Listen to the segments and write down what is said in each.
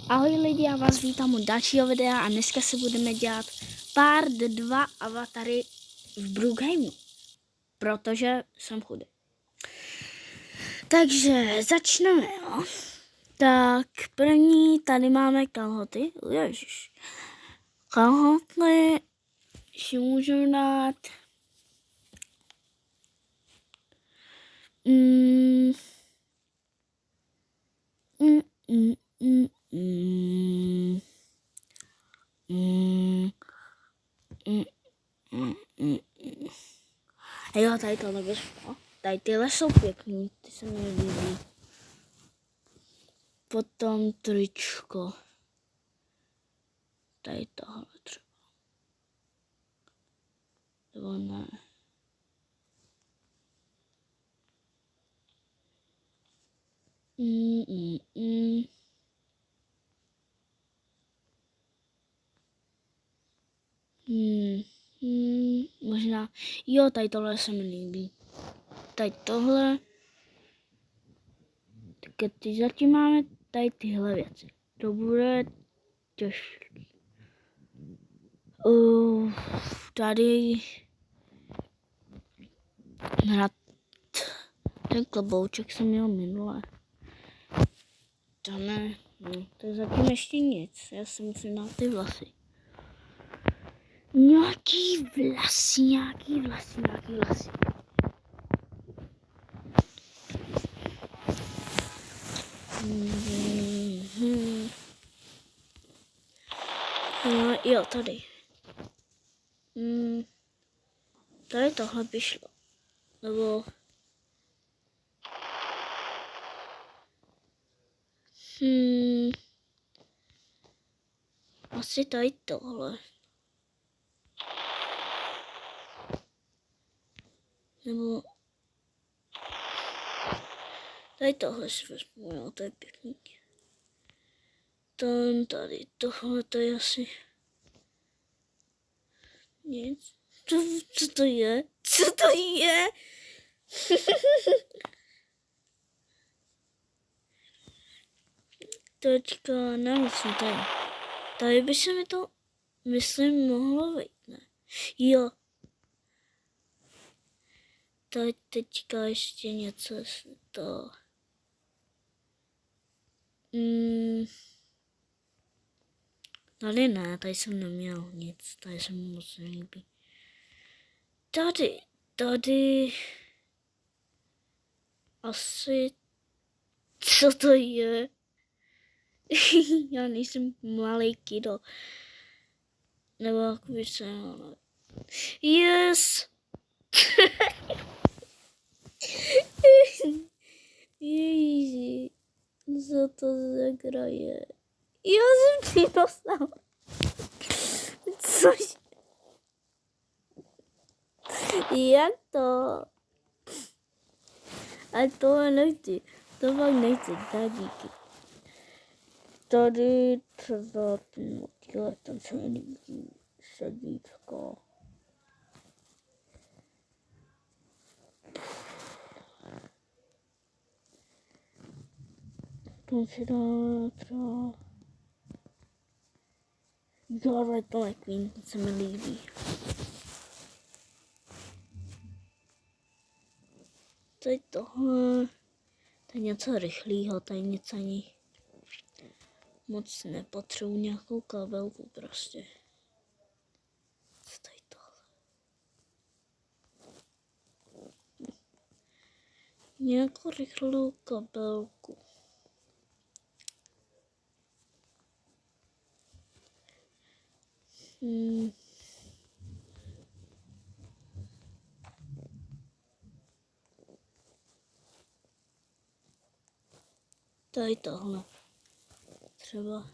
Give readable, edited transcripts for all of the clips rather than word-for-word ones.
Ahoj lidi, já vás vítám u dalšího videa a dneska si budeme dělat part 2 avatary v Brookhameu, protože jsem chudý. Takže začneme, jo. Tak první, tady máme kalhoty, ježiš. Kalhoty si můžeme dát A jo, tady tohle vyšlo. Tady tyhle jsou pěkný, ty se mi líbí. Potom tričko. Tady tohle třeba. Nebo ne. Možná, jo, tady tohle se mi líbí. Tady tohle. Tak teď zatím máme tady tyhle věci. To bude těžký. Tady na ten klobouček jsem měl minule. To ne, to je zatím ještě nic. Já si musím dát ty vlasy. Nějaký vlasy. No, jo, tady. Tady tohle by šlo. Nebo... Asi tady tohle. Nebo... Tady tohle si vezmu, jo, to je pěkný. Tady tohle, to je asi... Nic. Co to je? Co to je? Teďka, nevím, co tady. Tady by se mi to, myslím, mohlo vejít, ne? Jo. Tady teďka ještě něco to... Tady ne, tady jsem neměl nic, tady se mi moc nelíbí. Tady... Asi... Co to je? Já nejsem malý kido. Nebo jak by se... Yes! Ježiši, co to za hra je? Já jsem dinosaur. Což? Jak to? Ale tohle nechci. To fakt nechci, tak díky. Tady třeba ten se mi líbí sedíčko. To si dá třeba... Jo, tohle Queen, to se mi líbí. Tady tohle... To je něco rychlého, tady nic ani... Moc nepotřebuji nějakou kabelku prostě. Co tady tohle? Nějakou rychlou kabelku. Tady tohle. Třeba.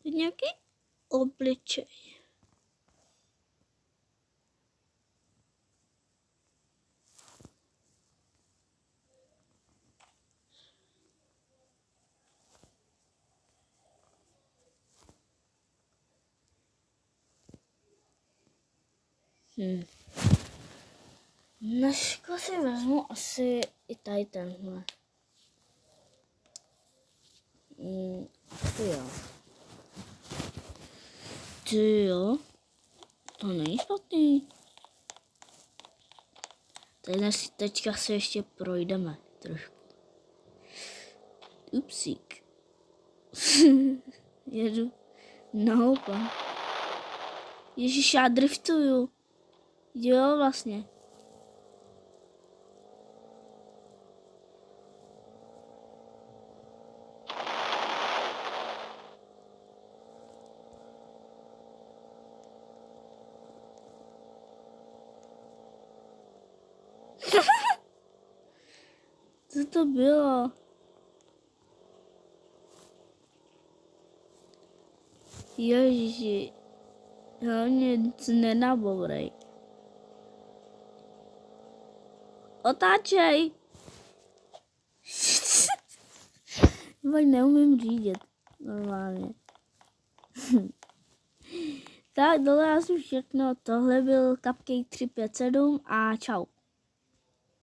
Nějaký obličej. Dneska si vezmu asi i tady tenhle. Jo. Ty jo. To není špatný. Teďka se ještě projdeme trošku. Upsík. Jedu naopak. Ježiš, já driftuju. Jo, vlastně. Co to bylo? Ježiši. Hlavně nic nenabourej. Otáčej. Fakt neumím řídit. Normálně. Tak, dole asi všechno. Tohle byl Cupcake 357 a čau.